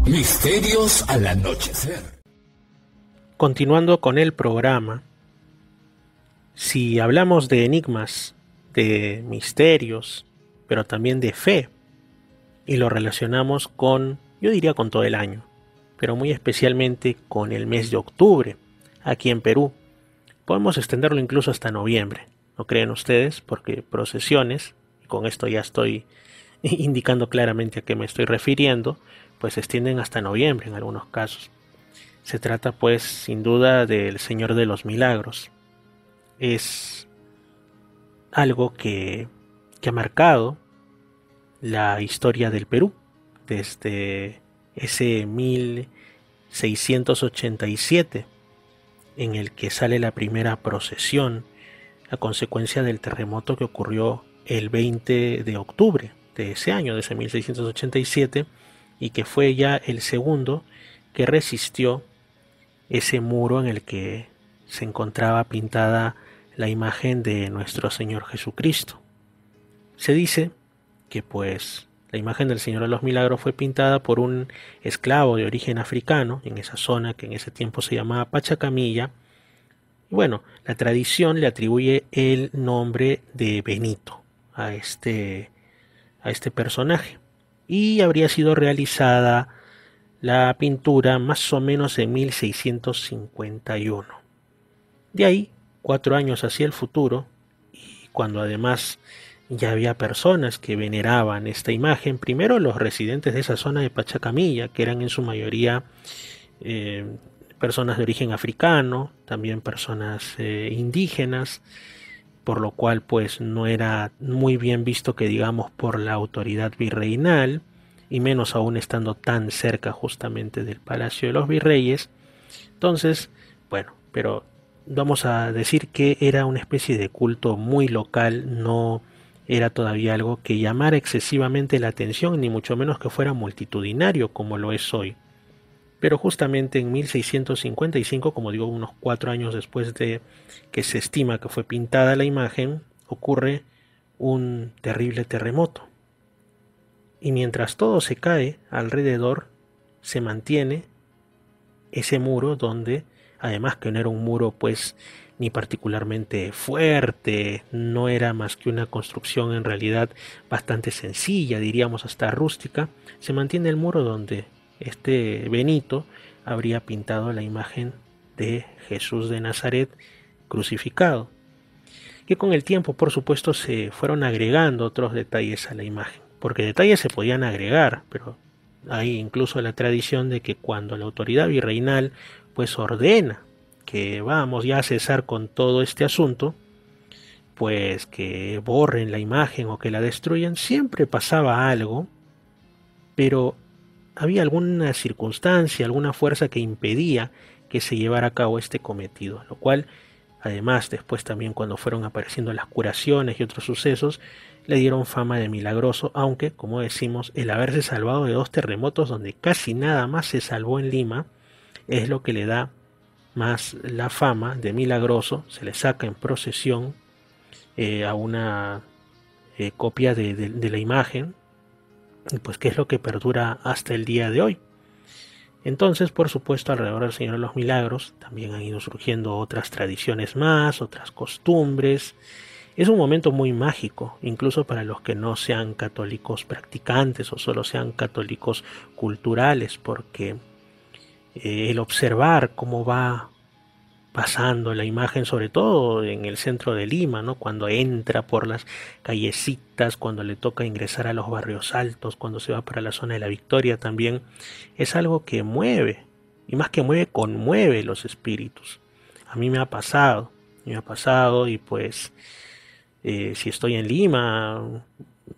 Misterios al anochecer. Continuando con el programa, si hablamos de enigmas, de misterios, pero también de fe, y lo relacionamos con, yo diría con todo el año, pero muy especialmente con el mes de octubre, aquí en Perú, podemos extenderlo incluso hasta noviembre, ¿no creen ustedes? Porque procesiones, y con esto ya estoy indicando claramente a qué me estoy refiriendo, pues se extienden hasta noviembre en algunos casos. Se trata pues sin duda del Señor de los Milagros. Es algo que ha marcado la historia del Perú desde ese 1687 en el que sale la primera procesión a consecuencia del terremoto que ocurrió el 20 de octubre de ese año, de ese 1687, y que fue ya el segundo que resistió ese muro en el que se encontraba pintada la imagen de nuestro Señor Jesucristo. Se dice que pues la imagen del Señor de los Milagros fue pintada por un esclavo de origen africano en esa zona que en ese tiempo se llamaba Pachacamilla. Y bueno, la tradición le atribuye el nombre de Benito a este personaje, y habría sido realizada la pintura más o menos en 1651. De ahí, 4 años hacia el futuro, y cuando además ya había personas que veneraban esta imagen, primero los residentes de esa zona de Pachacamilla, que eran en su mayoría personas de origen africano, también personas indígenas, por lo cual pues no era muy bien visto que digamos por la autoridad virreinal, y menos aún estando tan cerca justamente del Palacio de los Virreyes. Entonces, bueno, pero vamos a decir que era una especie de culto muy local, no era todavía algo que llamara excesivamente la atención, ni mucho menos que fuera multitudinario como lo es hoy. Pero justamente en 1655, como digo, unos 4 años después de que se estima que fue pintada la imagen, ocurre un terrible terremoto. Y mientras todo se cae alrededor, se mantiene ese muro donde, además que no era un muro pues ni particularmente fuerte, no era más que una construcción en realidad bastante sencilla, diríamos hasta rústica, se mantiene el muro donde este Benito habría pintado la imagen de Jesús de Nazaret crucificado, que con el tiempo por supuesto se fueron agregando otros detalles a la imagen, porque detalles se podían agregar, pero hay incluso la tradición de que cuando la autoridad virreinal pues ordena que vamos ya a cesar con todo este asunto, pues que borren la imagen o que la destruyan, siempre pasaba algo, pero había alguna circunstancia, alguna fuerza que impedía que se llevara a cabo este cometido, lo cual además después también cuando fueron apareciendo las curaciones y otros sucesos, le dieron fama de milagroso, aunque, como decimos, el haberse salvado de 2 terremotos donde casi nada más se salvó en Lima, es lo que le da más la fama de milagroso. Se le saca en procesión a una copia de la imagen, pues que es lo que perdura hasta el día de hoy. Entonces, por supuesto, alrededor del Señor de los Milagros también han ido surgiendo otras tradiciones más, otras costumbres. Es un momento muy mágico, incluso para los que no sean católicos practicantes o solo sean católicos culturales, porque el observar cómo va pasando la imagen, sobre todo en el centro de Lima, ¿no? Cuando entra por las callecitas, cuando le toca ingresar a los barrios altos, cuando se va para la zona de la Victoria también, es algo que mueve, y más que mueve, conmueve los espíritus. A mí me ha pasado y pues si estoy en Lima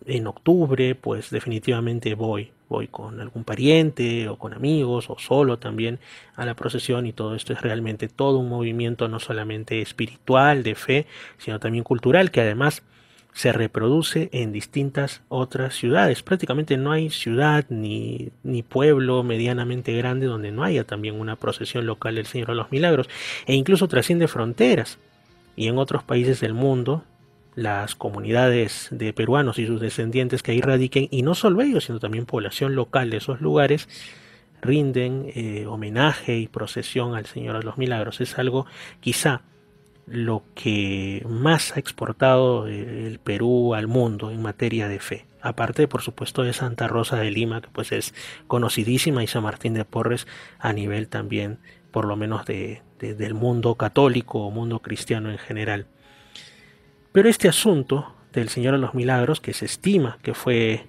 en octubre, pues definitivamente voy con algún pariente o con amigos o solo también a la procesión, y todo esto es realmente todo un movimiento no solamente espiritual, de fe, sino también cultural, que además se reproduce en distintas otras ciudades. Prácticamente no hay ciudad ni pueblo medianamente grande donde no haya también una procesión local del Señor de los Milagros, e incluso trasciende fronteras, y en otros países del mundo las comunidades de peruanos y sus descendientes que ahí radiquen, y no solo ellos, sino también población local de esos lugares, rinden homenaje y procesión al Señor de los Milagros. Es algo quizá lo que más ha exportado el Perú al mundo en materia de fe. Aparte, por supuesto, de Santa Rosa de Lima, que pues es conocidísima, y San Martín de Porres a nivel también, por lo menos del mundo católico o mundo cristiano en general. Pero este asunto del Señor de los Milagros, que se estima que fue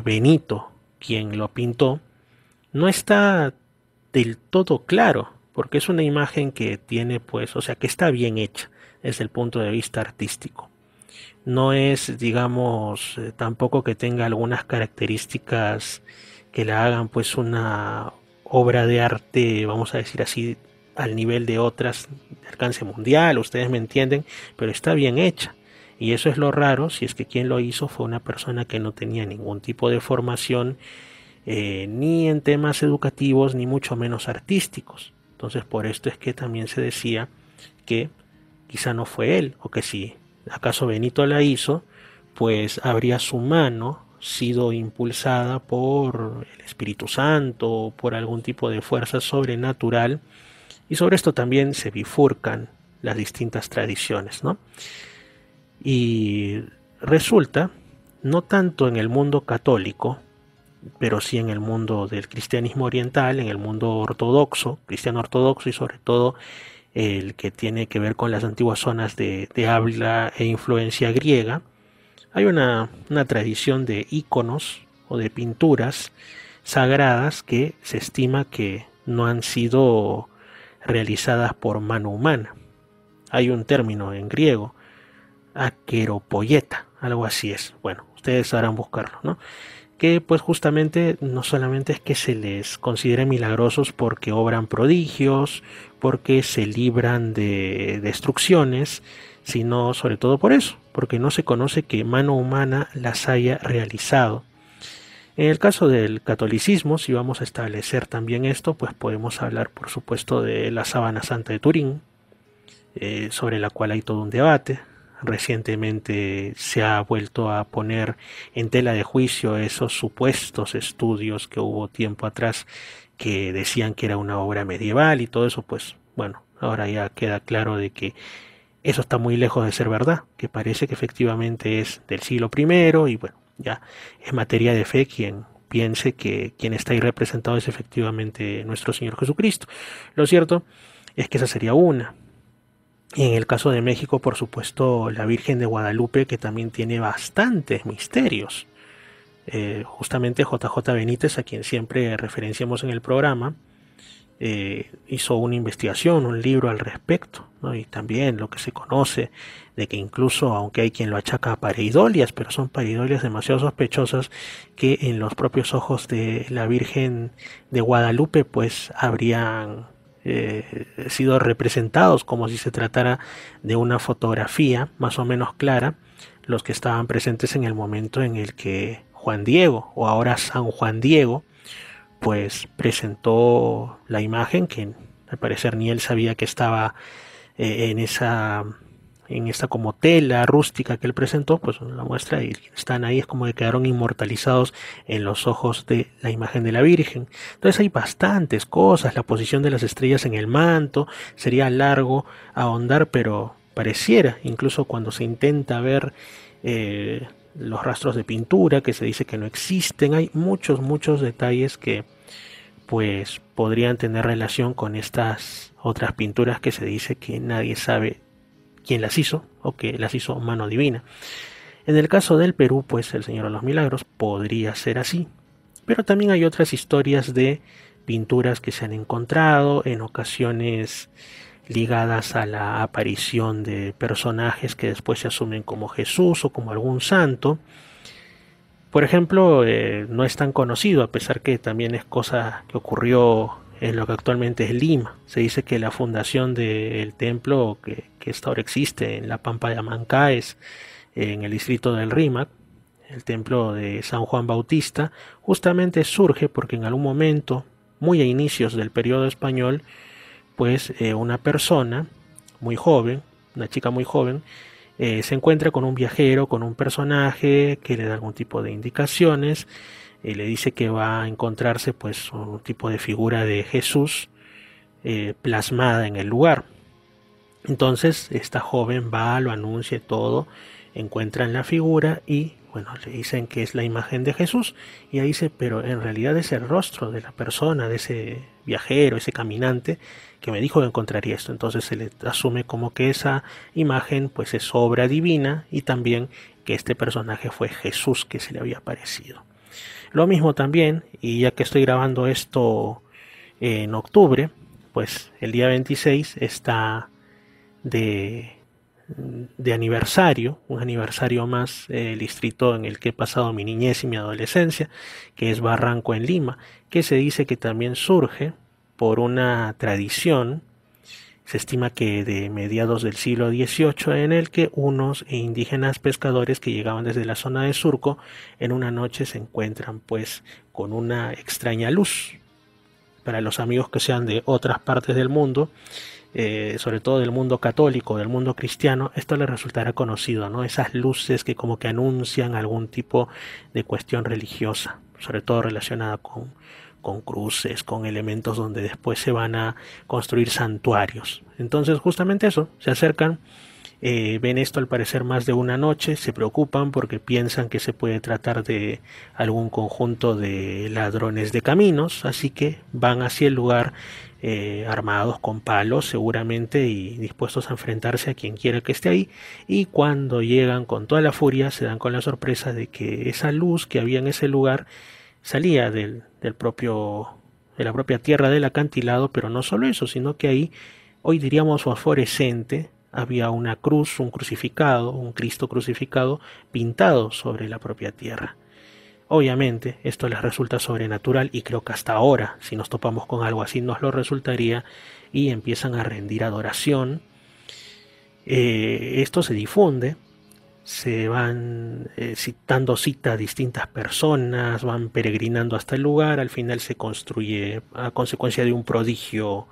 Benito quien lo pintó, no está del todo claro, porque es una imagen que tiene, pues, o sea, que está bien hecha desde el punto de vista artístico. No es, digamos, tampoco que tenga algunas características que la hagan, pues, una obra de arte, vamos a decir así, al nivel de otras de alcance mundial, ustedes me entienden, pero está bien hecha. Y eso es lo raro, si es que quien lo hizo fue una persona que no tenía ningún tipo de formación, ni en temas educativos, ni mucho menos artísticos. Entonces por esto es que también se decía que quizá no fue él, o que si acaso Benito la hizo, pues habría su mano sido impulsada por el Espíritu Santo o por algún tipo de fuerza sobrenatural, y sobre esto también se bifurcan las distintas tradiciones, ¿no? Y resulta, no tanto en el mundo católico, pero sí en el mundo del cristianismo oriental, en el mundo ortodoxo, cristiano ortodoxo, y sobre todo el que tiene que ver con las antiguas zonas de habla e influencia griega, hay una tradición de íconos o de pinturas sagradas que se estima que no han sido realizadas por mano humana. Hay un término en griego, aqueropoieta, algo así es. Bueno, ustedes sabrán buscarlo, ¿no? Que pues justamente no solamente es que se les considere milagrosos porque obran prodigios, porque se libran de destrucciones, sino sobre todo por eso, porque no se conoce que mano humana las haya realizado. En el caso del catolicismo, si vamos a establecer también esto, pues podemos hablar por supuesto de la Sábana Santa de Turín, sobre la cual hay todo un debate. Recientemente se ha vuelto a poner en tela de juicio esos supuestos estudios que hubo tiempo atrás que decían que era una obra medieval y todo eso, pues bueno, ahora ya queda claro de que eso está muy lejos de ser verdad, que parece que efectivamente es del siglo primero, y bueno, ya es materia de fe quien piense que quien está ahí representado es efectivamente nuestro Señor Jesucristo. Lo cierto es que esa sería una. Y en el caso de México, por supuesto, la Virgen de Guadalupe, que también tiene bastantes misterios. Justamente JJ Benítez, a quien siempre referenciamos en el programa, hizo una investigación, un libro al respecto, ¿no? Y también lo que se conoce de que incluso, aunque hay quien lo achaca a pareidolias, pero son pareidolias demasiado sospechosas, que en los propios ojos de la Virgen de Guadalupe pues habrían sido representados como si se tratara de una fotografía más o menos clara, los que estaban presentes en el momento en el que Juan Diego, o ahora San Juan Diego, pues presentó la imagen, que al parecer ni él sabía que estaba en esta como tela rústica que él presentó, pues la muestra, y están ahí, es como que quedaron inmortalizados en los ojos de la imagen de la Virgen. Entonces hay bastantes cosas, la posición de las estrellas en el manto, sería largo ahondar, pero pareciera, incluso cuando se intenta ver los rastros de pintura, que se dice que no existen, hay muchos detalles que pues podrían tener relación con estas otras pinturas que se dice que nadie sabe quién las hizo, o que las hizo mano divina. En el caso del Perú, pues el Señor de los Milagros podría ser así, pero también hay otras historias de pinturas que se han encontrado en ocasiones ligadas a la aparición de personajes que después se asumen como Jesús o como algún santo. Por ejemplo, no es tan conocido, a pesar que también es cosa que ocurrió en lo que actualmente es Lima. Se dice que la fundación del templo que esta ahora existe en la Pampa de Amancaes, en el distrito del Rímac, el templo de San Juan Bautista, justamente surge porque en algún momento, muy a inicios del periodo español, pues una persona muy joven, una chica muy joven, se encuentra con un viajero, con un personaje que le da algún tipo de indicaciones, le dice que va a encontrarse pues un tipo de figura de Jesús plasmada en el lugar. Entonces esta joven va, lo anuncia todo, encuentran la figura y bueno, le dicen que es la imagen de Jesús y ahí dice, pero en realidad es el rostro de la persona, de ese viajero, ese caminante que me dijo que encontraría esto. Entonces se le asume como que esa imagen pues es obra divina y también que este personaje fue Jesús que se le había aparecido. Lo mismo también, y ya que estoy grabando esto en octubre, pues el día 26 está de, de aniversario, un aniversario más, el distrito en el que he pasado mi niñez y mi adolescencia, que es Barranco en Lima, que se dice que también surge por una tradición, se estima que de mediados del siglo XVIII, en el que unos indígenas pescadores que llegaban desde la zona de Surco en una noche se encuentran pues con una extraña luz. Para los amigos que sean de otras partes del mundo, sobre todo del mundo católico, del mundo cristiano, esto les resultará conocido, ¿no? Esas luces que como que anuncian algún tipo de cuestión religiosa, sobre todo relacionada con cruces, con elementos donde después se van a construir santuarios. Entonces justamente eso, se acercan, ven esto al parecer más de una noche, se preocupan porque piensan que se puede tratar de algún conjunto de ladrones de caminos, así que van hacia el lugar armados con palos seguramente y dispuestos a enfrentarse a quien quiera que esté ahí, y cuando llegan con toda la furia se dan con la sorpresa de que esa luz que había en ese lugar salía de la propia tierra del acantilado, pero no solo eso, sino que ahí, hoy diríamos fosforescente, había una cruz, un crucificado, un Cristo crucificado pintado sobre la propia tierra. Obviamente esto les resulta sobrenatural y creo que hasta ahora, si nos topamos con algo así, nos lo resultaría y empiezan a rendir adoración. Esto se difunde, se van dando cita a distintas personas, van peregrinando hasta el lugar, al final se construye a consecuencia de un prodigio,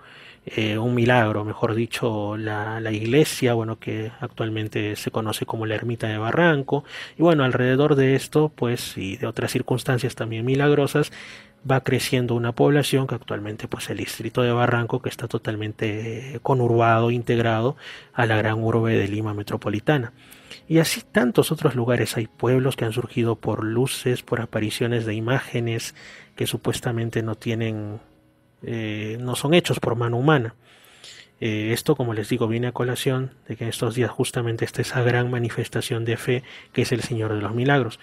un milagro, mejor dicho, la iglesia, bueno, que actualmente se conoce como la Ermita de Barranco, y bueno, alrededor de esto, pues, y de otras circunstancias también milagrosas, va creciendo una población que actualmente, pues, el distrito de Barranco, que está totalmente conurbado, integrado a la gran urbe de Lima metropolitana. Y así tantos otros lugares, hay pueblos que han surgido por luces, por apariciones de imágenes que supuestamente no tienen, no son hechos por mano humana. Esto, como les digo, viene a colación de que en estos días justamente está esa gran manifestación de fe que es el Señor de los Milagros.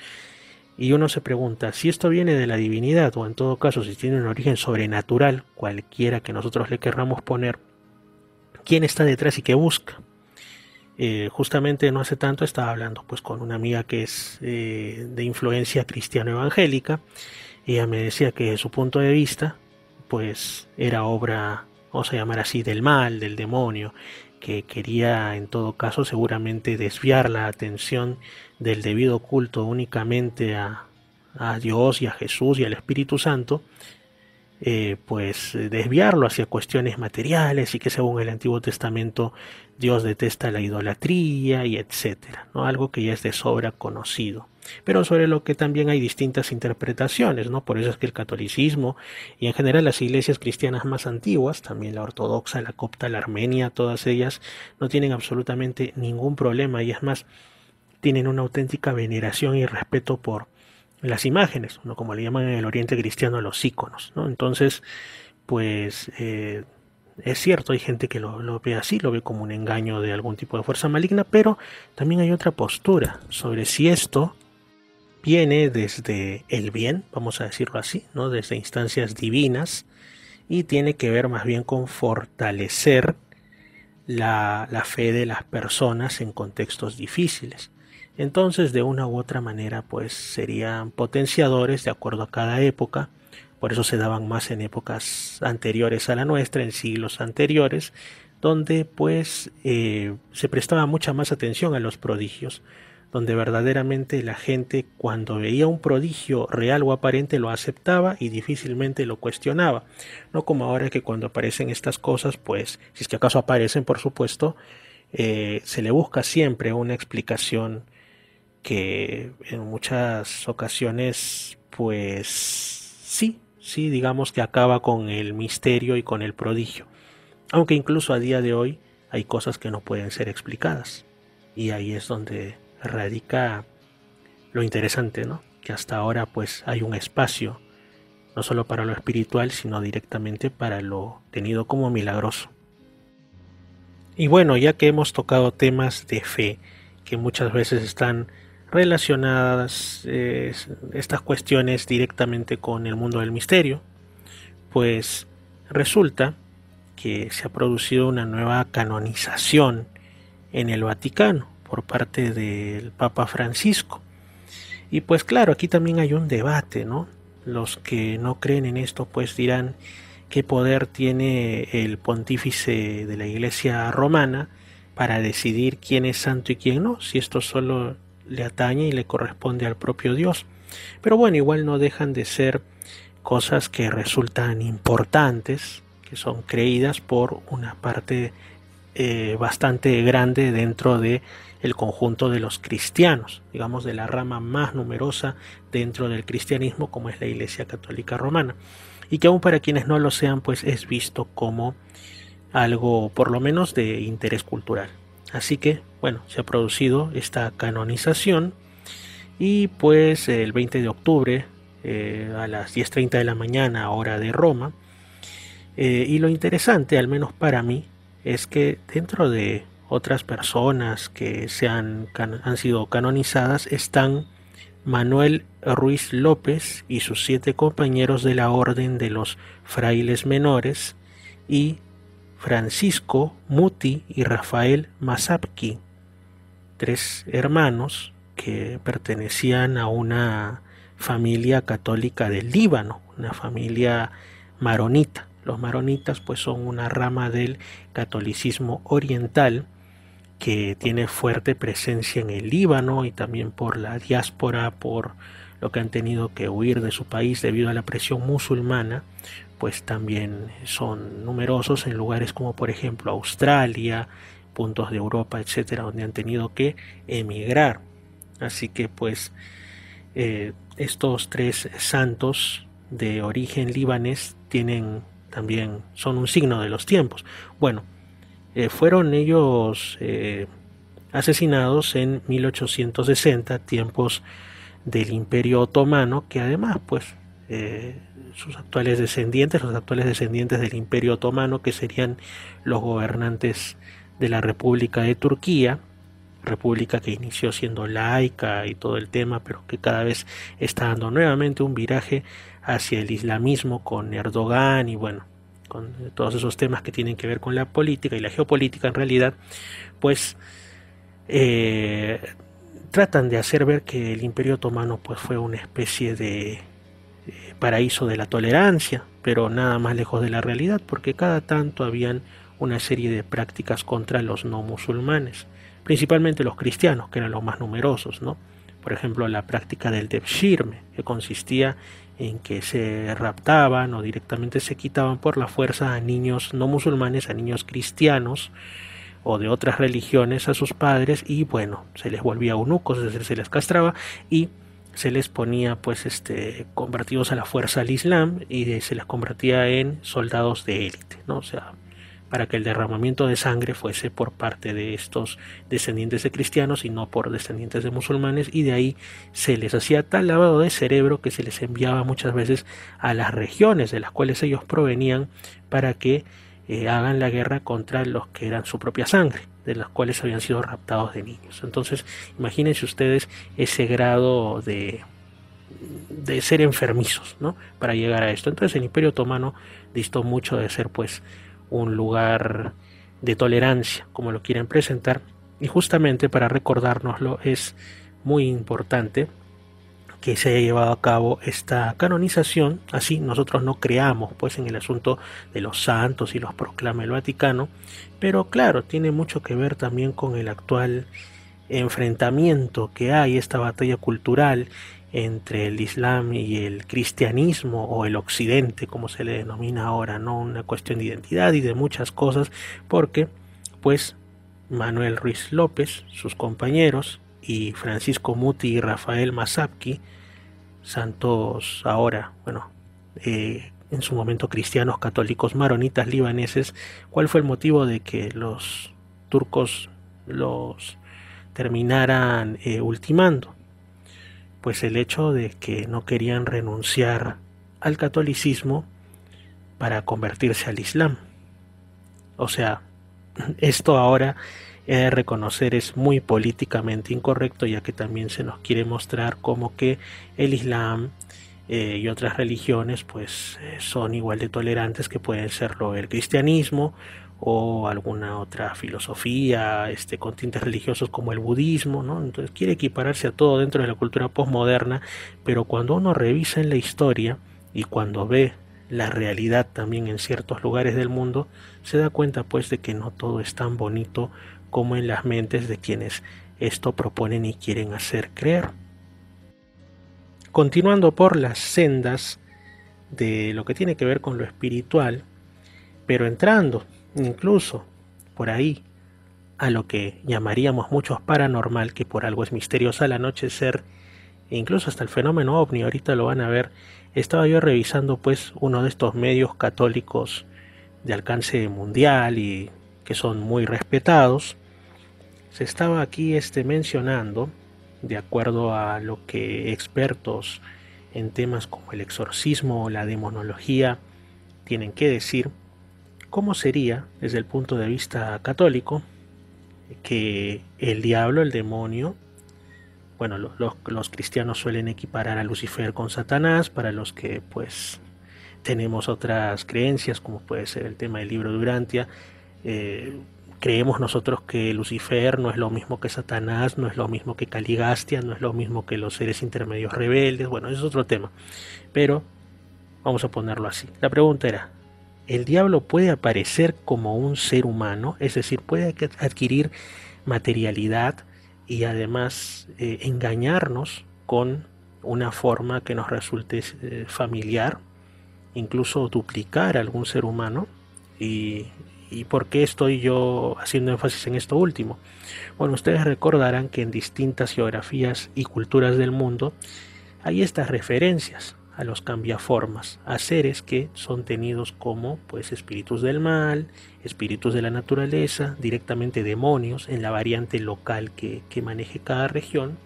Y uno se pregunta, si esto viene de la divinidad o en todo caso si tiene un origen sobrenatural, cualquiera que nosotros le querramos poner, ¿quién está detrás y qué busca? Justamente no hace tanto estaba hablando pues con una amiga que es de influencia cristiano evangélica. Ella me decía que de su punto de vista pues era obra, vamos a llamar así, del mal, del demonio, que quería en todo caso seguramente desviar la atención del debido culto únicamente a Dios y a Jesús y al Espíritu Santo, pues desviarlo hacia cuestiones materiales y que según el Antiguo Testamento Dios detesta la idolatría y etcétera, ¿no? Algo que ya es de sobra conocido, pero sobre lo que también hay distintas interpretaciones, ¿no? Por eso es que el catolicismo y en general las iglesias cristianas más antiguas, también la ortodoxa, la copta, la armenia, todas ellas no tienen absolutamente ningún problema y es más, tienen una auténtica veneración y respeto por las imágenes, ¿no? Como le llaman en el Oriente Cristiano los íconos, ¿no? Entonces, pues es cierto, hay gente que lo ve así, lo ve como un engaño de algún tipo de fuerza maligna, pero también hay otra postura sobre si esto viene desde el bien, vamos a decirlo así, ¿no? Desde instancias divinas y tiene que ver más bien con fortalecer la fe de las personas en contextos difíciles. Entonces, de una u otra manera, pues serían potenciadores de acuerdo a cada época. Por eso se daban más en épocas anteriores a la nuestra, en siglos anteriores, donde pues se prestaba mucha más atención a los prodigios, donde verdaderamente la gente cuando veía un prodigio real o aparente lo aceptaba y difícilmente lo cuestionaba, no como ahora que cuando aparecen estas cosas, pues si es que acaso aparecen, por supuesto, se le busca siempre una explicación que en muchas ocasiones pues sí, digamos que acaba con el misterio y con el prodigio. Aunque incluso a día de hoy hay cosas que no pueden ser explicadas. Y ahí es donde radica lo interesante, ¿no? Que hasta ahora pues hay un espacio, no solo para lo espiritual, sino directamente para lo tenido como milagroso. Y bueno, ya que hemos tocado temas de fe, que muchas veces están relacionadas estas cuestiones directamente con el mundo del misterio, pues resulta que se ha producido una nueva canonización en el Vaticano por parte del Papa Francisco. Y pues claro, aquí también hay un debate, ¿no? Los que no creen en esto pues dirán qué poder tiene el pontífice de la Iglesia romana para decidir quién es santo y quién no, si esto solo le atañe y le corresponde al propio Dios. Pero bueno, igual no dejan de ser cosas que resultan importantes, que son creídas por una parte bastante grande dentro de el conjunto de los cristianos, digamos de la rama más numerosa dentro del cristianismo como es la Iglesia Católica Romana, y que aún para quienes no lo sean pues es visto como algo por lo menos de interés cultural. Así que bueno, se ha producido esta canonización y pues el 20 de octubre a las 10:30 de la mañana hora de Roma, y lo interesante, al menos para mí, es que dentro de otras personas que han sido canonizadas están Manuel Ruiz López y sus 7 compañeros de la Orden de los Frailes Menores y Francisco Muti y Rafael Mazapki, 3 hermanos que pertenecían a una familia católica del Líbano, una familia maronita. Los maronitas pues son una rama del catolicismo oriental que tiene fuerte presencia en el Líbano y también por la diáspora, por lo que han tenido que huir de su país debido a la presión musulmana, pues también son numerosos en lugares como por ejemplo Australia, puntos de Europa, etcétera, donde han tenido que emigrar. Así que pues estos 3 santos de origen libanés también son un signo de los tiempos. Bueno, fueron ellos asesinados en 1860, tiempos del Imperio Otomano, que además pues los actuales descendientes del Imperio Otomano, que serían los gobernantes de la República de Turquía, república que inició siendo laica y todo el tema, pero que cada vez está dando nuevamente un viraje hacia el islamismo con Erdogan y bueno, con todos esos temas que tienen que ver con la política y la geopolítica en realidad, pues tratan de hacer ver que el Imperio Otomano pues fue una especie de paraíso de la tolerancia, pero nada más lejos de la realidad, porque cada tanto habían una serie de prácticas contra los no musulmanes, principalmente los cristianos, que eran los más numerosos, ¿no? Por ejemplo, la práctica del devshirme, que consistía en que se raptaban o directamente se quitaban por la fuerza a niños no musulmanes, a niños cristianos o de otras religiones a sus padres, y bueno, se les volvía eunucos, es decir, se les castraba y se les ponía pues convertidos a la fuerza al Islam y se les convertía en soldados de élite, ¿no? O sea, para que el derramamiento de sangre fuese por parte de estos descendientes de cristianos y no por descendientes de musulmanes, y de ahí se les hacía tal lavado de cerebro que se les enviaba muchas veces a las regiones de las cuales ellos provenían para que hagan la guerra contra los que eran su propia sangre, de los cuales habían sido raptados de niños. Entonces, imagínense ustedes ese grado de ser enfermizos, ¿no? Para llegar a esto. Entonces el Imperio Otomano distó mucho de ser pues un lugar de tolerancia, como lo quieren presentar, y justamente para recordárnoslo es muy importante que se haya llevado a cabo esta canonización. Así nosotros no creamos pues en el asunto de los santos y los proclama el Vaticano, pero claro, tiene mucho que ver también con el actual enfrentamiento que hay, esta batalla cultural entre el Islam y el cristianismo, o el occidente como se le denomina ahora, no una cuestión de identidad y de muchas cosas, porque pues Manuel Ruiz López, sus compañeros, y Francisco Muti y Rafael Mazapki santos ahora, bueno, en su momento cristianos, católicos, maronitas, libaneses, ¿cuál fue el motivo de que los turcos los terminaran ultimando? Pues el hecho de que no querían renunciar al catolicismo para convertirse al Islam. O sea, esto ahora he de reconocer es muy políticamente incorrecto, ya que también se nos quiere mostrar como que el Islam y otras religiones pues son igual de tolerantes que pueden serlo el cristianismo o alguna otra filosofía con tintes religiosos como el budismo, ¿no? Entonces quiere equipararse a todo dentro de la cultura posmoderna, pero cuando uno revisa en la historia y cuando ve la realidad también en ciertos lugares del mundo, se da cuenta pues de que no todo es tan bonito como en las mentes de quienes esto proponen y quieren hacer creer. Continuando por las sendas de lo que tiene que ver con lo espiritual, pero entrando incluso por ahí a lo que llamaríamos muchos paranormal, que por algo es misterioso al anochecer, e incluso hasta el fenómeno ovni, ahorita lo van a ver. Estaba yo revisando pues uno de estos medios católicos de alcance mundial y que son muy respetados. Se estaba aquí mencionando, de acuerdo a lo que expertos en temas como el exorcismo o la demonología tienen que decir, cómo sería desde el punto de vista católico que el diablo, el demonio, bueno, los cristianos suelen equiparar a Lucifer con Satanás, para los que pues tenemos otras creencias, como puede ser el tema del libro de Urantia, creemos nosotros que Lucifer no es lo mismo que Satanás, no es lo mismo que Caligastia, no es lo mismo que los seres intermedios rebeldes, bueno, eso es otro tema, pero vamos a ponerlo así. La pregunta era, ¿el diablo puede aparecer como un ser humano? Es decir, ¿puede adquirir materialidad y además engañarnos con una forma que nos resulte familiar, incluso duplicar a algún ser humano? ¿Y por qué estoy yo haciendo énfasis en esto último? Bueno, ustedes recordarán que en distintas geografías y culturas del mundo hay estas referencias a los cambiaformas, a seres que son tenidos como pues espíritus del mal, espíritus de la naturaleza, directamente demonios en la variante local que maneje cada región,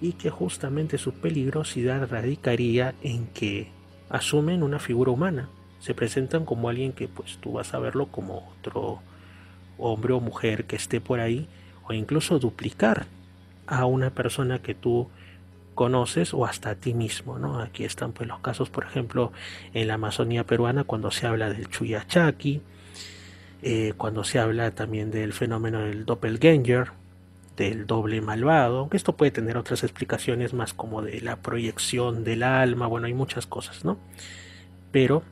y que justamente su peligrosidad radicaría en que asumen una figura humana, se presentan como alguien que pues tú vas a verlo como otro hombre o mujer que esté por ahí, o incluso duplicar a una persona que tú conoces o hasta a ti mismo, ¿no? Aquí están pues los casos, por ejemplo, en la Amazonía peruana cuando se habla del Chuyachaki, cuando se habla también del fenómeno del doppelganger, del doble malvado, aunque esto puede tener otras explicaciones más como de la proyección del alma, bueno, hay muchas cosas, ¿no? Pero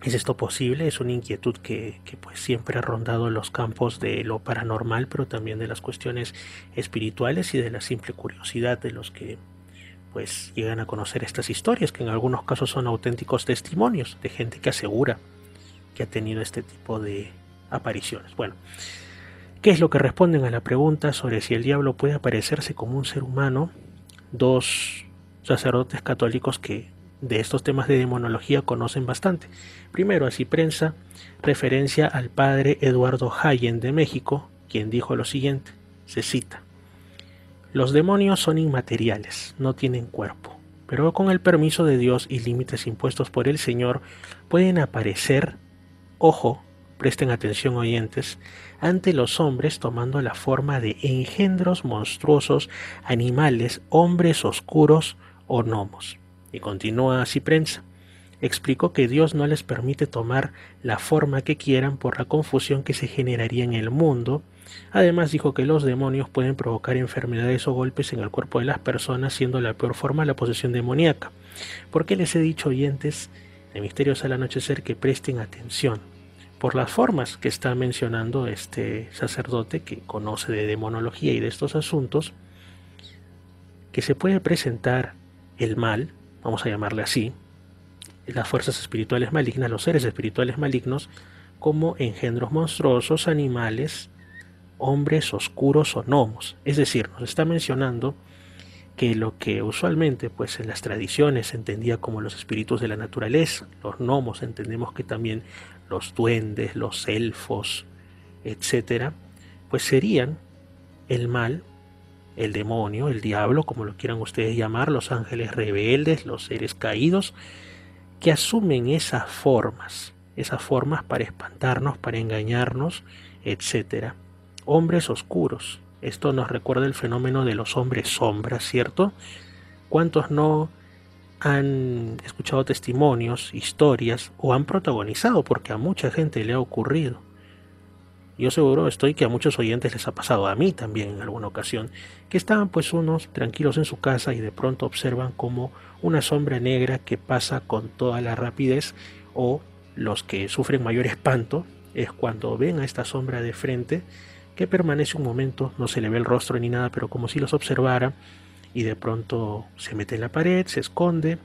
¿es esto posible? Es una inquietud que pues siempre ha rondado los campos de lo paranormal, pero también de las cuestiones espirituales y de la simple curiosidad de los que pues llegan a conocer estas historias, que en algunos casos son auténticos testimonios de gente que asegura que ha tenido este tipo de apariciones. Bueno, ¿qué es lo que responden a la pregunta sobre si el diablo puede aparecerse como un ser humano? Dos sacerdotes católicos que de estos temas de demonología conocen bastante. Primero, así prensa referencia al padre Eduardo Hayen de México, quien dijo lo siguiente, se cita: los demonios son inmateriales, no tienen cuerpo, pero con el permiso de Dios y límites impuestos por el Señor pueden aparecer, ojo, presten atención oyentes, ante los hombres tomando la forma de engendros monstruosos, animales, hombres oscuros o gnomos. Y continúa así prensa. Explicó que Dios no les permite tomar la forma que quieran por la confusión que se generaría en el mundo. Además dijo que los demonios pueden provocar enfermedades o golpes en el cuerpo de las personas, siendo la peor forma la posesión demoníaca. ¿Por qué les he dicho, oyentes de Misterios al Anochecer, que presten atención? Por las formas que está mencionando este sacerdote que conoce de demonología y de estos asuntos, que se puede presentar el mal, vamos a llamarle así, las fuerzas espirituales malignas, los seres espirituales malignos, como engendros monstruosos, animales, hombres oscuros o gnomos. Es decir, nos está mencionando que lo que usualmente pues en las tradiciones se entendía como los espíritus de la naturaleza, los gnomos, entendemos que también los duendes, los elfos, etcétera, pues serían el mal, el demonio, el diablo, como lo quieran ustedes llamar, los ángeles rebeldes, los seres caídos, que asumen esas formas para espantarnos, para engañarnos, etcétera. Hombres oscuros. Esto nos recuerda el fenómeno de los hombres sombras, ¿cierto? ¿Cuántos no han escuchado testimonios, historias o han protagonizado? Porque a mucha gente le ha ocurrido. Yo seguro estoy que a muchos oyentes les ha pasado, a mí también en alguna ocasión, que estaban pues unos tranquilos en su casa y de pronto observan como una sombra negra que pasa con toda la rapidez, o los que sufren mayor espanto es cuando ven a esta sombra de frente que permanece un momento, no se le ve el rostro ni nada, pero como si los observara, y de pronto se mete en la pared, se esconde,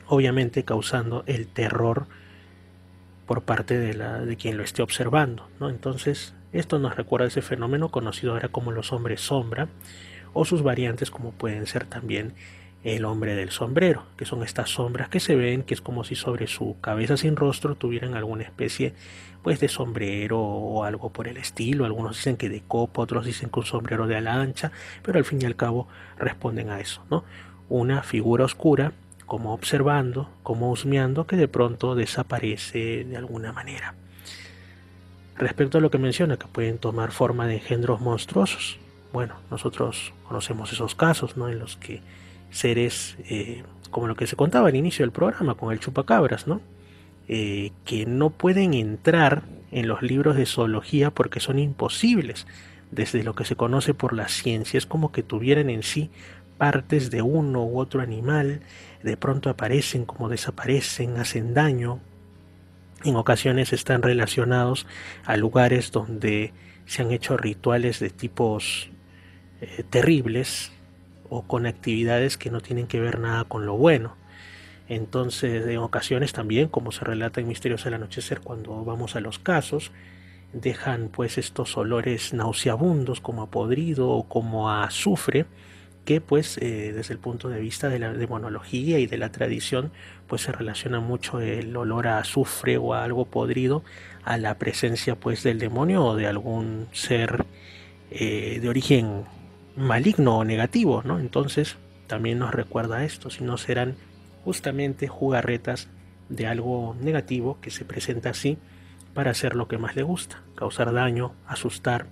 obviamente causando el terror por parte de quien lo esté observando, ¿no? Entonces, esto nos recuerda ese fenómeno conocido ahora como los hombres sombra, o sus variantes como pueden ser también el hombre del sombrero, que son estas sombras que se ven, que es como si sobre su cabeza sin rostro tuvieran alguna especie pues de sombrero o algo por el estilo. Algunos dicen que de copa, otros dicen que un sombrero de ala ancha, pero al fin y al cabo responden a eso, ¿no? Una figura oscura como observando, como husmeando, que de pronto desaparece de alguna manera. Respecto a lo que menciona, que pueden tomar forma de engendros monstruosos, bueno, nosotros conocemos esos casos, ¿no? En los que seres, como lo que se contaba al inicio del programa con el chupacabras, ¿no? Que no pueden entrar en los libros de zoología porque son imposibles. Desde lo que se conoce por la ciencia, es como que tuvieran en sí partes de uno u otro animal, de pronto aparecen como desaparecen, hacen daño. En ocasiones están relacionados a lugares donde se han hecho rituales de tipos terribles, o con actividades que no tienen que ver nada con lo bueno. Entonces, en ocasiones también, como se relata en Misterios del Anochecer, cuando vamos a los casos, dejan pues estos olores nauseabundos como a podrido o como a azufre, que pues desde el punto de vista de la demonología y de la tradición, pues se relaciona mucho el olor a azufre o a algo podrido a la presencia pues del demonio o de algún ser de origen maligno o negativo, ¿no? Entonces también nos recuerda esto, si no serán justamente jugarretas de algo negativo que se presenta así para hacer lo que más le gusta, causar daño, asustar,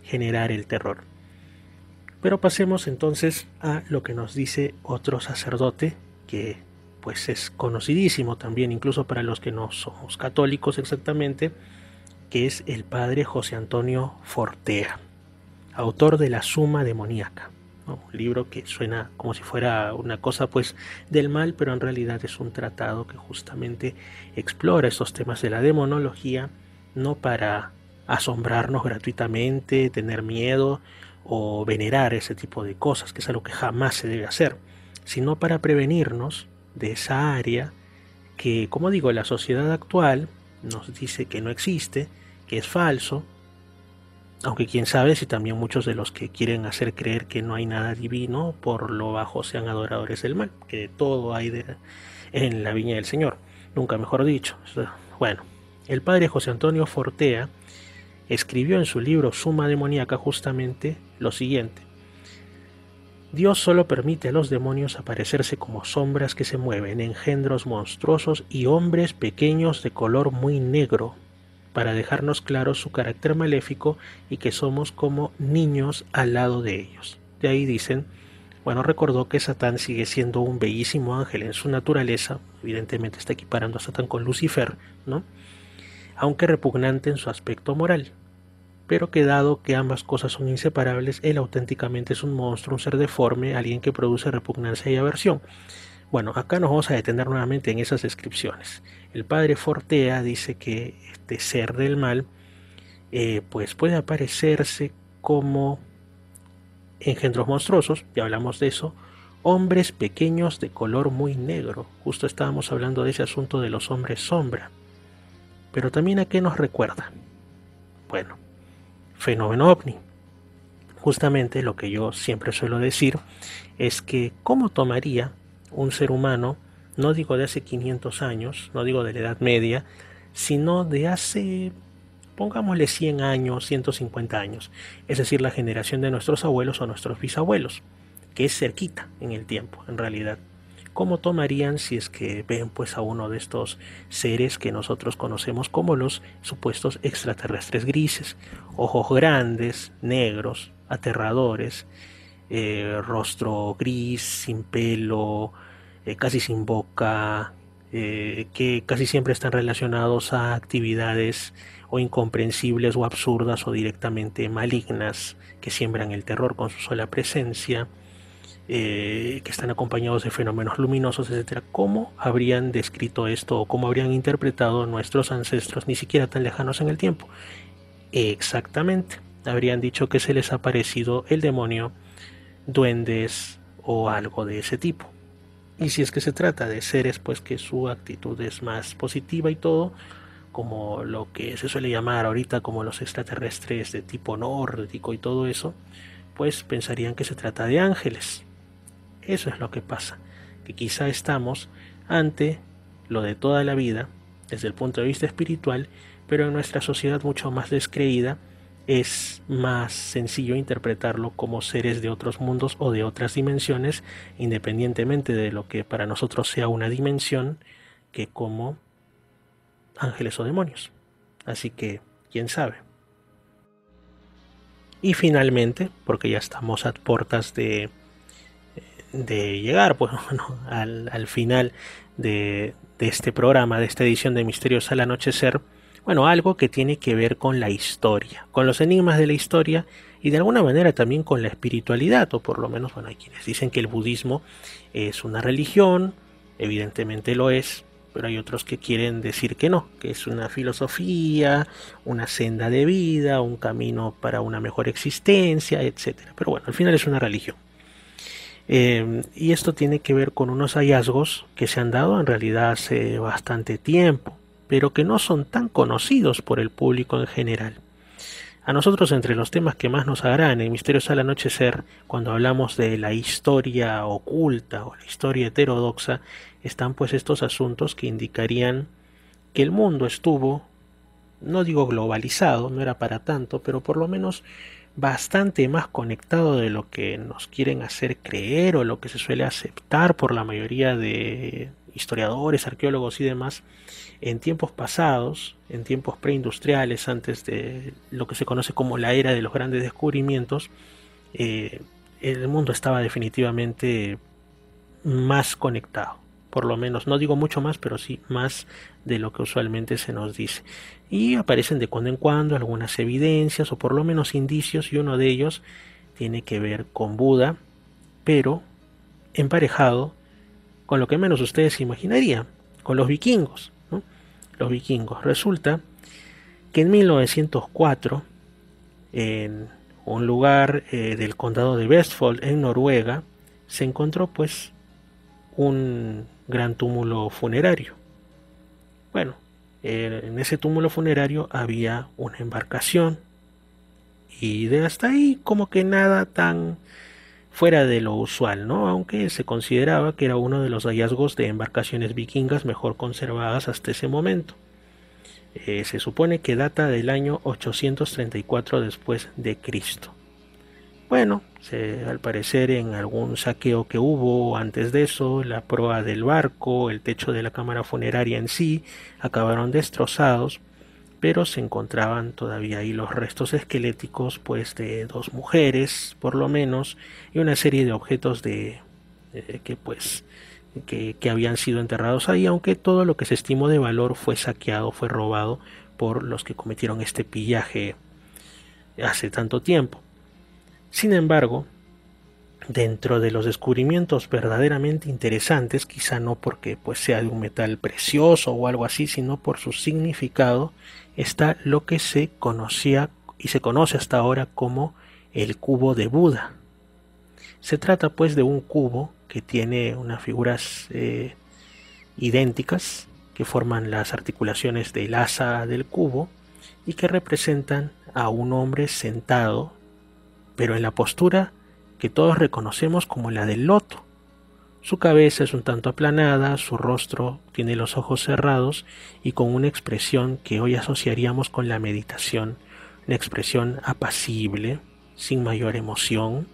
generar el terror. Pero pasemos entonces a lo que nos dice otro sacerdote que pues es conocidísimo también incluso para los que no somos católicos exactamente, que es el padre José Antonio Fortea, autor de La Suma Demoníaca, ¿no? Un libro que suena como si fuera una cosa pues del mal, pero en realidad es un tratado que justamente explora estos temas de la demonología, no para asombrarnos gratuitamente, tener miedo o venerar ese tipo de cosas, que es algo que jamás se debe hacer, sino para prevenirnos de esa área que, como digo, la sociedad actual nos dice que no existe, que es falso, aunque quién sabe si también muchos de los que quieren hacer creer que no hay nada divino por lo bajo sean adoradores del mal, que todo hay en la viña del Señor, nunca mejor dicho. Bueno, el padre José Antonio Fortea escribió en su libro Suma Demoníaca justamente lo siguiente: Dios solo permite a los demonios aparecerse como sombras que se mueven, engendros monstruosos y hombres pequeños de color muy negro, para dejarnos claro su carácter maléfico y que somos como niños al lado de ellos. De ahí dicen, bueno, recordó que Satán sigue siendo un bellísimo ángel en su naturaleza, evidentemente está equiparando a Satán con Lucifer, ¿no? Aunque repugnante en su aspecto moral, pero que dado que ambas cosas son inseparables, él auténticamente es un monstruo, un ser deforme, alguien que produce repugnancia y aversión. Bueno, acá nos vamos a detener nuevamente en esas descripciones. El padre Fortea dice que este ser del mal pues puede aparecerse como engendros monstruosos, ya hablamos de eso, hombres pequeños de color muy negro, justo estábamos hablando de ese asunto de los hombres sombra, pero también a qué nos recuerda. Bueno, fenómeno ovni, Justamente lo que yo siempre suelo decir es que ¿cómo tomaría un ser humano, no digo de hace 500 años, no digo de la Edad Media, sino de hace, pongámosle 100 años, 150 años, es decir, la generación de nuestros abuelos o nuestros bisabuelos, que es cerquita en el tiempo, en realidad? ¿Cómo tomarían si es que ven pues a uno de estos seres que nosotros conocemos como los supuestos extraterrestres grises? Ojos grandes, negros, aterradores, rostro gris, sin pelo, casi sin boca, que casi siempre están relacionados a actividades o incomprensibles o absurdas o directamente malignas que siembran el terror con su sola presencia, que están acompañados de fenómenos luminosos, etcétera. ¿Cómo habrían descrito esto o cómo habrían interpretado nuestros ancestros, ni siquiera tan lejanos en el tiempo? Exactamente, habrían dicho que se les ha aparecido el demonio, duendes o algo de ese tipo. Y si es que se trata de seres pues que su actitud es más positiva y todo, como lo que se suele llamar ahorita como los extraterrestres de tipo nórdico y todo eso, pues pensarían que se trata de ángeles. Eso es lo que pasa, que quizá estamos ante lo de toda la vida desde el punto de vista espiritual, pero en nuestra sociedad mucho más descreída es más sencillo interpretarlo como seres de otros mundos o de otras dimensiones, independientemente de lo que para nosotros sea una dimensión, que como ángeles o demonios. Así que, quién sabe. Y finalmente, porque ya estamos a puertas de llegar pues, bueno, al final de este programa, de esta edición de Misterios al Anochecer, bueno, algo que tiene que ver con la historia, con los enigmas de la historia y de alguna manera también con la espiritualidad, o por lo menos, bueno, hay quienes dicen que el budismo es una religión, evidentemente lo es, pero hay otros que quieren decir que no, que es una filosofía, una senda de vida, un camino para una mejor existencia, etcétera. Pero bueno, al final es una religión. Y esto tiene que ver con unos hallazgos que se han dado en realidad hace bastante tiempo, pero que no son tan conocidos por el público en general. A nosotros, entre los temas que más nos agradan en Misterios al Anochecer, cuando hablamos de la historia oculta o la historia heterodoxa, están pues estos asuntos que indicarían que el mundo estuvo, no digo globalizado, no era para tanto, pero por lo menos bastante más conectado de lo que nos quieren hacer creer o lo que se suele aceptar por la mayoría de historiadores, arqueólogos y demás, en tiempos pasados, en tiempos preindustriales, antes de lo que se conoce como la era de los grandes descubrimientos, el mundo estaba definitivamente más conectado. Por lo menos, no digo mucho más, pero sí más de lo que usualmente se nos dice. Y aparecen de cuando en cuando algunas evidencias o por lo menos indicios, y uno de ellos tiene que ver con Buda, pero emparejado con lo que menos ustedes imaginarían, con los vikingos, ¿no? Los vikingos. Resulta que en 1904, en un lugar del condado de Vestfold, en Noruega, se encontró pues un gran túmulo funerario. Bueno, en ese túmulo funerario había una embarcación y de hasta ahí como que nada tan fuera de lo usual, ¿no? Aunque se consideraba que era uno de los hallazgos de embarcaciones vikingas mejor conservadas hasta ese momento. Se supone que data del año 834 después de Cristo. Bueno, al parecer en algún saqueo que hubo antes de eso, la proa del barco, el techo de la cámara funeraria en sí, acabaron destrozados, pero se encontraban todavía ahí los restos esqueléticos pues de dos mujeres, por lo menos, y una serie de objetos que habían sido enterrados ahí, aunque todo lo que se estimó de valor fue saqueado, fue robado por los que cometieron este pillaje hace tanto tiempo. Sin embargo, dentro de los descubrimientos verdaderamente interesantes, quizá no porque pues sea de un metal precioso o algo así, sino por su significado, está lo que se conocía y se conoce hasta ahora como el cubo de Buda. Se trata pues de un cubo que tiene unas figuras idénticas que forman las articulaciones del asa del cubo y que representan a un hombre sentado pero en la postura que todos reconocemos como la del loto. Su cabeza es un tanto aplanada, su rostro tiene los ojos cerrados y con una expresión que hoy asociaríamos con la meditación, una expresión apacible, sin mayor emoción.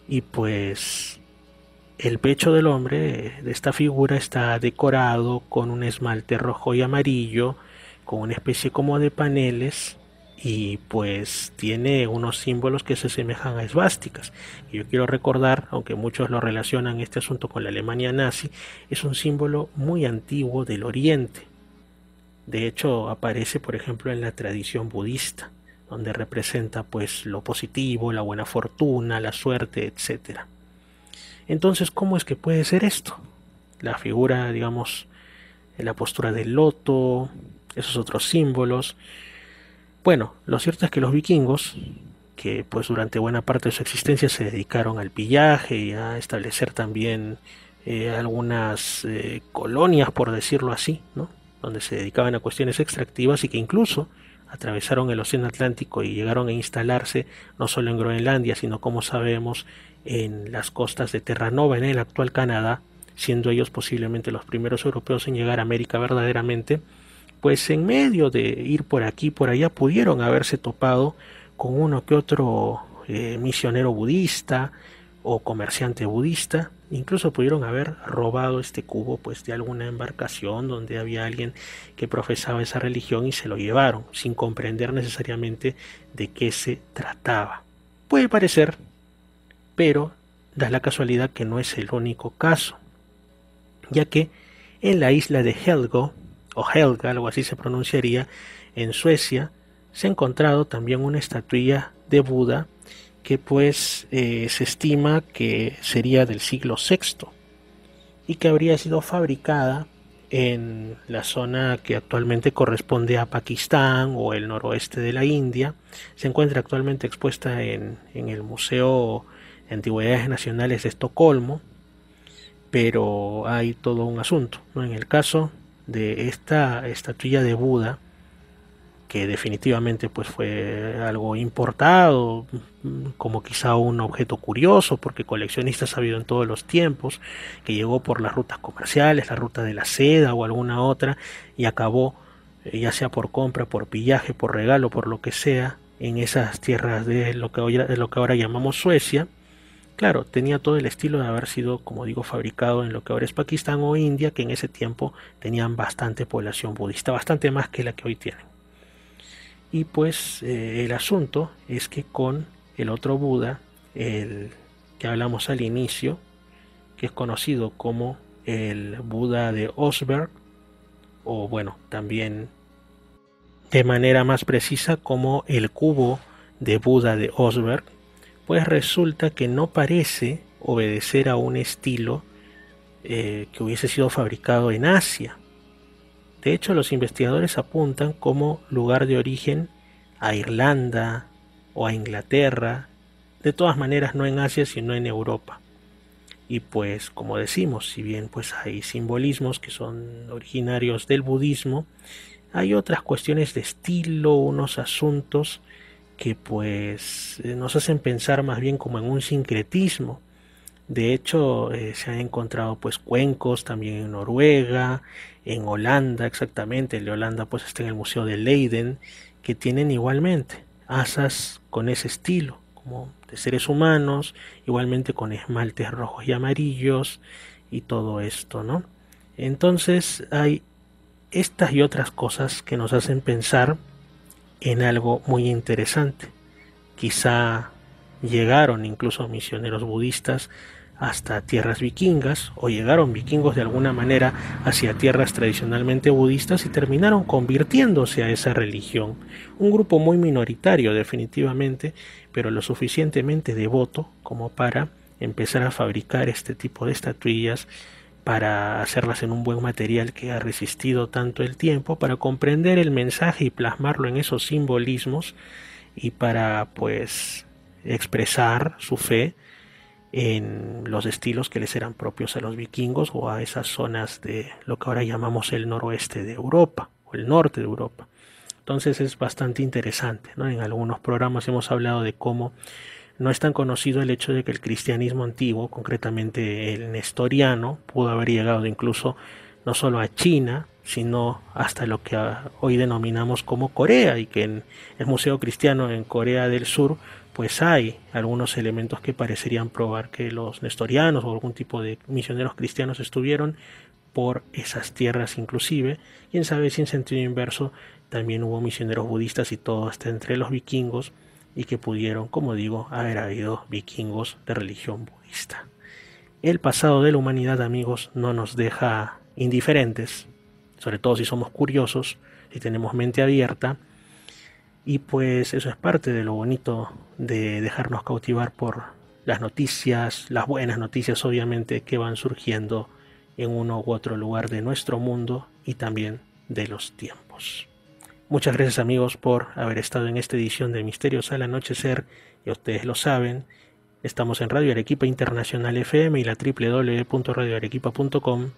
Y pues el pecho del hombre de esta figura está decorado con un esmalte rojo y amarillo, con una especie como de paneles, y pues tiene unos símbolos que se asemejan a esvásticas. Y yo quiero recordar, aunque muchos lo relacionan este asunto con la Alemania nazi, es un símbolo muy antiguo del Oriente. De hecho, aparece, por ejemplo, en la tradición budista, donde representa pues lo positivo, la buena fortuna, la suerte, etcétera. Entonces, ¿cómo es que puede ser esto? La figura, digamos, la postura del loto, esos otros símbolos. Bueno, lo cierto es que los vikingos, que pues durante buena parte de su existencia se dedicaron al pillaje y a establecer también algunas colonias, por decirlo así, ¿no? Donde se dedicaban a cuestiones extractivas y que incluso atravesaron el Océano Atlántico y llegaron a instalarse no solo en Groenlandia, sino como sabemos en las costas de Terranova, en el actual Canadá, siendo ellos posiblemente los primeros europeos en llegar a América verdaderamente. Pues en medio de ir por aquí y por allá pudieron haberse topado con uno que otro misionero budista o comerciante budista, incluso pudieron haber robado este cubo pues de alguna embarcación donde había alguien que profesaba esa religión y se lo llevaron sin comprender necesariamente de qué se trataba. Puede parecer, pero da la casualidad que no es el único caso, ya que en la isla de Helgo, o Helga, algo así se pronunciaría, en Suecia, se ha encontrado también una estatuilla de Buda que pues se estima que sería del siglo VI y que habría sido fabricada en la zona que actualmente corresponde a Pakistán o el noroeste de la India. Se encuentra actualmente expuesta en el Museo de Antigüedades Nacionales de Estocolmo, pero hay todo un asunto, ¿no? En el caso de esta estatuilla de Buda, que definitivamente pues fue algo importado, como quizá un objeto curioso, porque coleccionistas ha habido en todos los tiempos, que llegó por las rutas comerciales, la ruta de la seda o alguna otra, y acabó, ya sea por compra, por pillaje, por regalo, por lo que sea, en esas tierras de lo que ahora llamamos Suecia. Claro, tenía todo el estilo de haber sido, como digo, fabricado en lo que ahora es Pakistán o India, que en ese tiempo tenían bastante población budista, bastante más que la que hoy tienen. Y pues el asunto es que con el otro Buda, el que hablamos al inicio, que es conocido como el Buda de Osberg, o bueno, también de manera más precisa como el cubo de Buda de Osberg, pues resulta que no parece obedecer a un estilo que hubiese sido fabricado en Asia. De hecho, los investigadores apuntan como lugar de origen a Irlanda o a Inglaterra, de todas maneras no en Asia sino en Europa. Y pues como decimos, si bien pues hay simbolismos que son originarios del budismo, hay otras cuestiones de estilo, unos asuntos que pues nos hacen pensar más bien como en un sincretismo. De hecho, se han encontrado pues cuencos también en Noruega, en Holanda exactamente. El de Holanda pues está en el Museo de Leiden, que tienen igualmente asas con ese estilo, como de seres humanos, igualmente con esmaltes rojos y amarillos y todo esto, ¿no? Entonces hay estas y otras cosas que nos hacen pensar en algo muy interesante. Quizá llegaron incluso misioneros budistas hasta tierras vikingas, o llegaron vikingos de alguna manera hacia tierras tradicionalmente budistas y terminaron convirtiéndose a esa religión. Un grupo muy minoritario definitivamente, pero lo suficientemente devoto como para empezar a fabricar este tipo de estatuillas, para hacerlas en un buen material que ha resistido tanto el tiempo, para comprender el mensaje y plasmarlo en esos simbolismos, y para pues expresar su fe en los estilos que les eran propios a los vikingos o a esas zonas de lo que ahora llamamos el noroeste de Europa o el norte de Europa. Entonces es bastante interesante, ¿no? En algunos programas hemos hablado de cómo no es tan conocido el hecho de que el cristianismo antiguo, concretamente el nestoriano, pudo haber llegado incluso no solo a China, sino hasta lo que hoy denominamos como Corea, y que en el Museo Cristiano en Corea del Sur pues hay algunos elementos que parecerían probar que los nestorianos o algún tipo de misioneros cristianos estuvieron por esas tierras inclusive. Quién sabe si en sentido inverso también hubo misioneros budistas y todo hasta entre los vikingos, y que pudieron, como digo, haber habido vikingos de religión budista. El pasado de la humanidad, amigos, no nos deja indiferentes, sobre todo si somos curiosos, si tenemos mente abierta, y pues eso es parte de lo bonito de dejarnos cautivar por las noticias, las buenas noticias obviamente que van surgiendo en uno u otro lugar de nuestro mundo y también de los tiempos. Muchas gracias, amigos, por haber estado en esta edición de Misterios al Anochecer. Ya ustedes lo saben, estamos en Radio Arequipa Internacional FM y la www.radioarequipa.com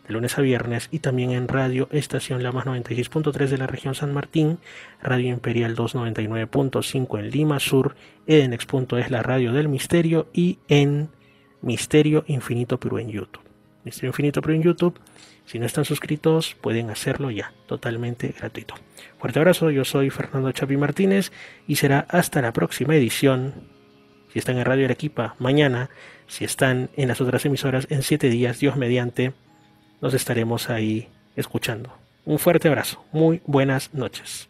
de lunes a viernes, y también en Radio Estación Lamas 96.3 de la región San Martín, Radio Imperial 299.5 en Lima Sur, Edenex.es la radio del misterio, y en Misterio Infinito Perú en YouTube. Misterio Infinito Perú en YouTube. Si no están suscritos, pueden hacerlo ya, totalmente gratuito. Fuerte abrazo, yo soy Fernando Chapi Martínez y será hasta la próxima edición. Si están en Radio Arequipa, mañana. Si están en las otras emisoras, en 7 días, Dios mediante, nos estaremos ahí escuchando. Un fuerte abrazo, muy buenas noches.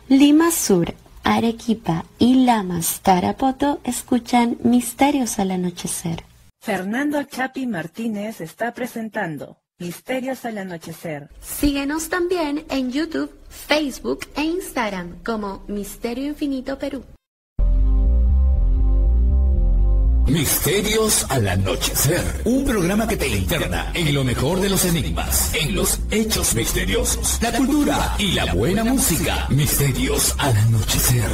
Lima Sur, Arequipa y Lamas, Tarapoto escuchan Misterios al Anochecer. Fernando Chapi Martínez está presentando Misterios al Anochecer. Síguenos también en YouTube, Facebook e Instagram como Misterio Infinito Perú. Misterios al Anochecer, un programa que te interna en lo mejor de los enigmas, en los hechos misteriosos, la cultura y la buena música. Misterios al Anochecer.